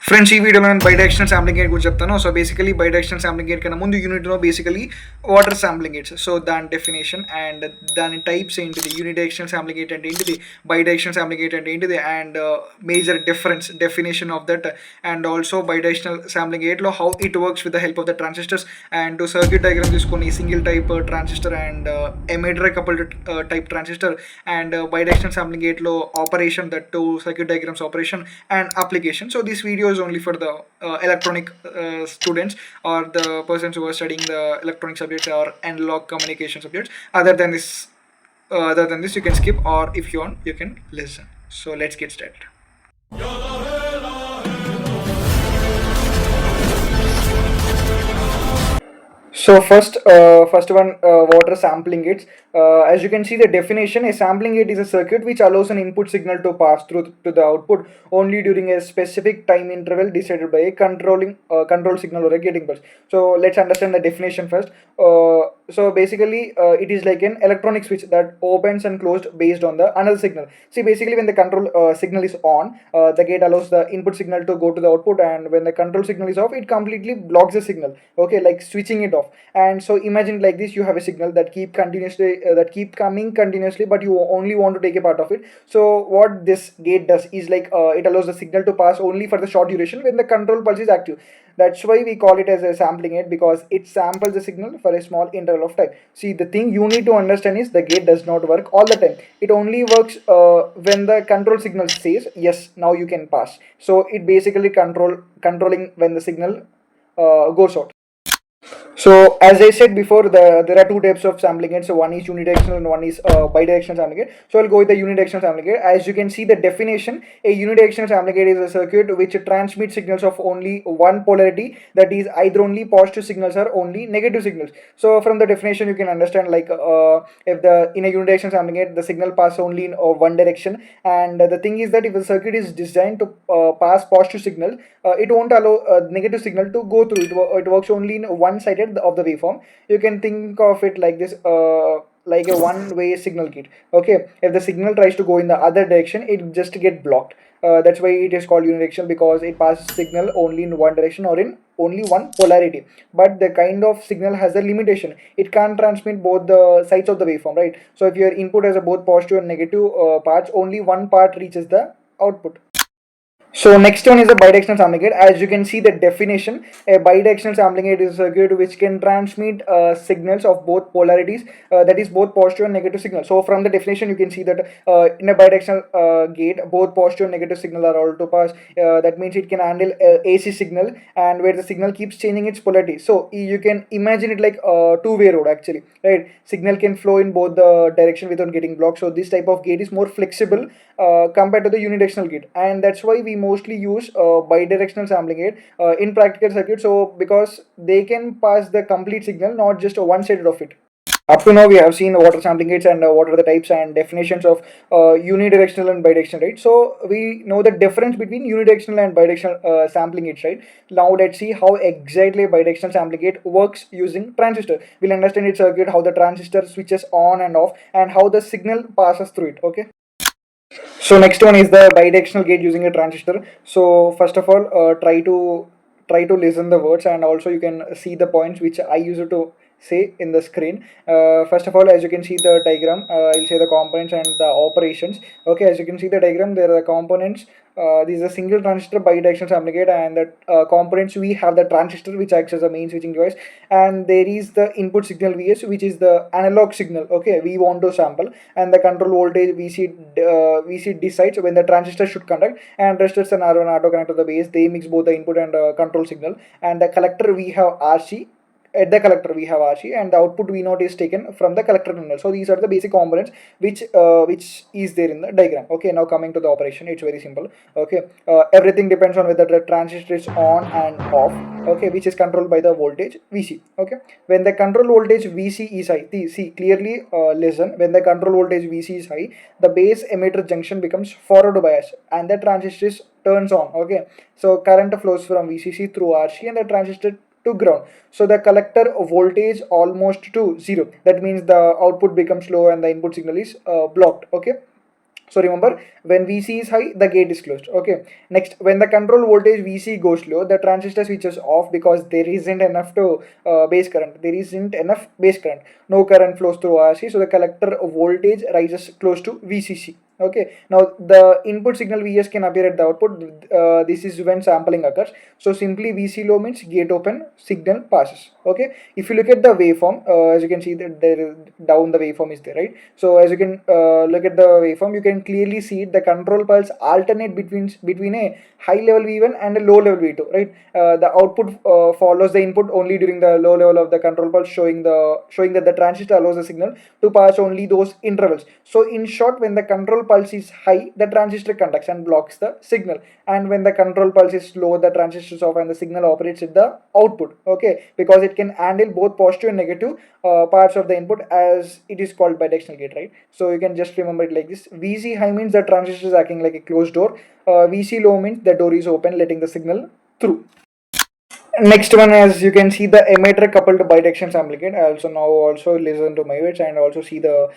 Friends, ఈ వీడియోలో నేను బైడైరెక్షనల్ శాంప్లింగ్ గేట్ గురించి చెప్తాను. So basically bidirectional sampling gate కన్నా ముందు యూనిట్ నో basically water sampling gates. So దాని డెఫినేషన్ అండ్ దాని టైప్స్ ఏంటిది, యూనిడైరెక్షనల్ శాంప్లింగ్ గేట్ అంటే ఏంటిది, బైడైరెక్షనల్ శాంప్లింగ్ గేట్ అంటే ఏంటిది, and major difference definition of that, and also bidirectional sampling గేట్లో how it works with the help of the transistors and circuit diagram తీసుకొని single type transistor and emitter coupled type transistor and bidirectional sampling గేట్లో operation, that to circuit diagrams operation and application. So this video is only for the electronic students or the persons who are studying the electronic subjects or analog communication subjects. Other than this you can skip, or if you want you can listen. So let's get started. So first one, water sampling gates. As you can see the definition, a sampling gate is a circuit which allows an input signal to pass through to the output only during a specific time interval decided by a control signal or a gating pulse. So let's understand the definition first. So basically it is like an electronic switch that opens and closed based on the another signal. See, basically when the control signal is on, the gate allows the input signal to go to the output, and when the control signal is off, it completely blocks the signal, okay, like switching it off. And so imagine like this, you have a signal that keep coming continuously, but you only want to take a part of it. So what this gate does is like it allows the signal to pass only for the short duration when the control pulse is active. That's why we call it as a sampling gate, because it samples the signal for a small interval of time. See, the thing you need to understand is the gate does not work all the time. It only works when the control signal says yes, now you can pass. So it basically controlling when the signal goes out. So as I said before, there are two types of sampling gates. So one is unidirectional and one is bidirectional sampling gate. So I'll go with the unidirectional sampling gate. As you can see the definition, a unidirectional sampling gate is a circuit which transmits signals of only one polarity, that is either only positive signals or only negative signals. So from the definition you can understand, like if the in a unidirectional sampling gate the signal passes only in one direction, and the thing is that if the circuit is designed to pass positive signal, it won't allow negative signal to go through. It works only in one sided of the waveform. You can think of it like this, like a one-way signal gate. Okay, if the signal tries to go in the other direction, it just get blocked. That's why it is called unidirectional, because it passes signal only in one direction or in only one polarity. But the kind of signal has a limitation. It can't transmit both the sides of the waveform, right? So if your input has a both positive and negative parts, only one part reaches the output. So next one is a bidirectional sampling gate. As you can see the definition, a bidirectional sampling gate is a circuit which can transmit signals of both polarities, that is both positive and negative signals. So from the definition you can see that in a bidirectional gate, both positive and negative signal are all to pass. That means it can handle AC signal, and where the signal keeps changing its polarity. So you can imagine it like a two-way road actually, right? Signal can flow in both the direction without getting blocked. So this type of gate is more flexible compared to the unidirectional gate, and that's why we mostly use bidirectional sampling gate in practical circuits. So because they can pass the complete signal, not just one sided of it. Up to now we have seen water sampling gates and what are the types and definitions of unidirectional and bidirectional, right? So we know the difference between unidirectional and bidirectional sampling gates, right? Now let's see how exactly a bidirectional sampling gate works using transistor. We'll understand its circuit, how the transistor switches on and off, and how the signal passes through it. Okay, so next one is the bidirectional gate using a transistor. So first of all, try to listen the words, and also you can see the points which I use to say in the screen. First of all, as you can see the diagram, I'll say the components and the operations. Okay, as you can see the diagram, there are the components. This is a single transistor bidirectional sampling gate, and the components, we have the transistor which acts as a main switching device, and there is the input signal Vs, which is the analog signal, okay, we want to sample, and the control voltage Vc decides when the transistor should conduct, and resistors and R1 auto connect to the base. They mix both the input and control signal, and the collector we have Rc. At the collector we have Rc, and the output we note is taken from the collector terminal. So these are the basic components which is there in the diagram. Okay, now coming to the operation, it's very simple. Okay, everything depends on whether the transistor is on and off, okay, which is controlled by the voltage Vc. Okay, when the control voltage Vc is high, see clearly, listen, when the control voltage Vc is high, the base emitter junction becomes forward bias and the transistor turns on. Okay, so current flows from Vcc through Rc and the transistor to ground. So the collector voltage almost to zero. That means the output becomes low and the input signal is blocked. Okay, So remember, when Vc is high, the gate is closed. Okay. Next, when the control voltage Vc goes low, the transistor switches off because there isn't enough to base current. There isn't enough base current. No current flows through RC, so the collector voltage rises close to VCC. Okay. Now the input signal Vs can appear at the output. This is when sampling occurs. So simply Vc low means gate open, signal passes. Okay. If you look at the waveform, as you can see that there is down the waveform is there, right? So as you can look at the waveform, you can clearly see the control pulse alternate between a high level V1 and a low level V2, right? The output follows the input only during the low level of the control pulse, showing that the transistor allows the signal to pass only those intervals. So in short, when the control pulse is high, the transistor conducts and blocks the signal, and when the control pulse is low, the transistor is off and the signal operates at the output. Okay, because it can handle both positive and negative parts of the input, as it is called bidirectional gate, right? So you can just remember it like this: Vc high means the transistor is acting like a closed door. Vc low means the door is open, letting the signal through. Next one, as you can see, the emitter coupled bidirectional sampling gate. I also now also listen to my words and also see the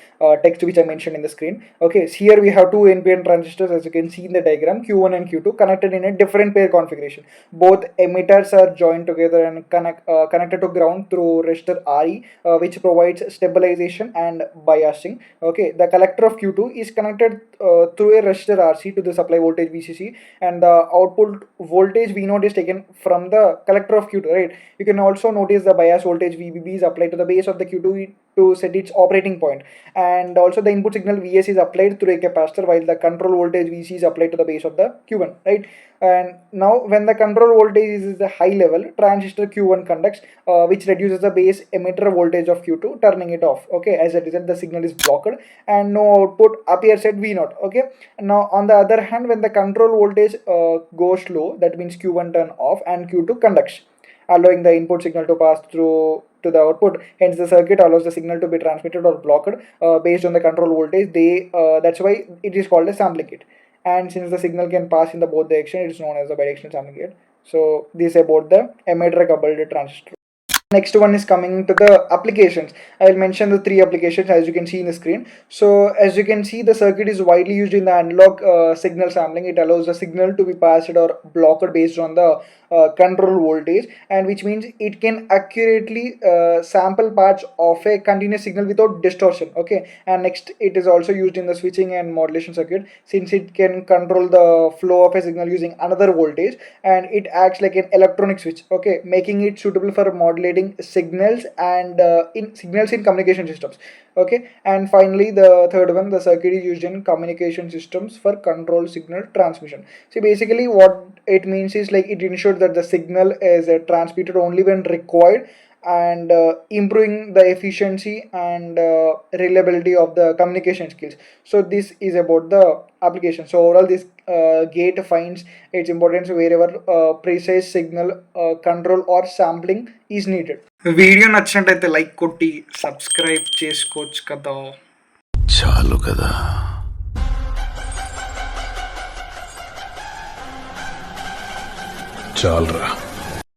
text which I mentioned in the screen. Okay, so here we have two NPN transistors, as you can see in the diagram, Q1 and Q2, connected in a different pair configuration. Both emitters are joined together and connected to ground through resistor RE, which provides stabilization and biasing. Okay, the collector of Q2 is connected through a resistor RC to the supply voltage VCC, and the output voltage V0 is taken from the collector of Q2, right? You can also notice the bias voltage VBB is applied to the base of the Q2 to set its operating point, and also the input signal Vs is applied through a capacitor, while the control voltage Vc is applied to the base of the Q1, right? And now when the control voltage is the high level, transistor Q1 conducts, which reduces the base emitter voltage of Q2, turning it off. Okay, as a result the signal is blocked and no output appears at V0. Okay, now on the other hand, when the control voltage goes low, that means Q1 turn off and Q2 conducts, allowing the input signal to pass through to the output. Hence the circuit allows the signal to be transmitted or blocked based on the control voltage. That's why it is called a sampling gate. And since the signal can pass in the both direction, it is known as the bidirectional sampling gate. So this is about the emitter coupled transistor. Next one is coming to the applications. I'll mention the three applications as you can see in the screen. So as you can see, the circuit is widely used in the analog signal sampling. It allows the signal to be passed or blocked based on the control voltage, and which means it can accurately sample parts of a continuous signal without distortion. Okay, and next it is also used in the switching and modulation circuit, since it can control the flow of a signal using another voltage, and it acts like an electronic switch. Okay, making it suitable for modulating signals and in signals in communication systems. Okay, and finally the third one, the circuit is used in communication systems for control signal transmission. See, basically what it means is like it ensures that the signal is transmitted only when required, and improving the efficiency and reliability of the communication skills. So this is about the application. So overall, this gate finds its importance wherever precise signal control or sampling is needed. Video నచ్చినట్టయితే like కొట్టి subscribe చేసుకోవచ్చు కదా. చాలు కదా. చాలురా.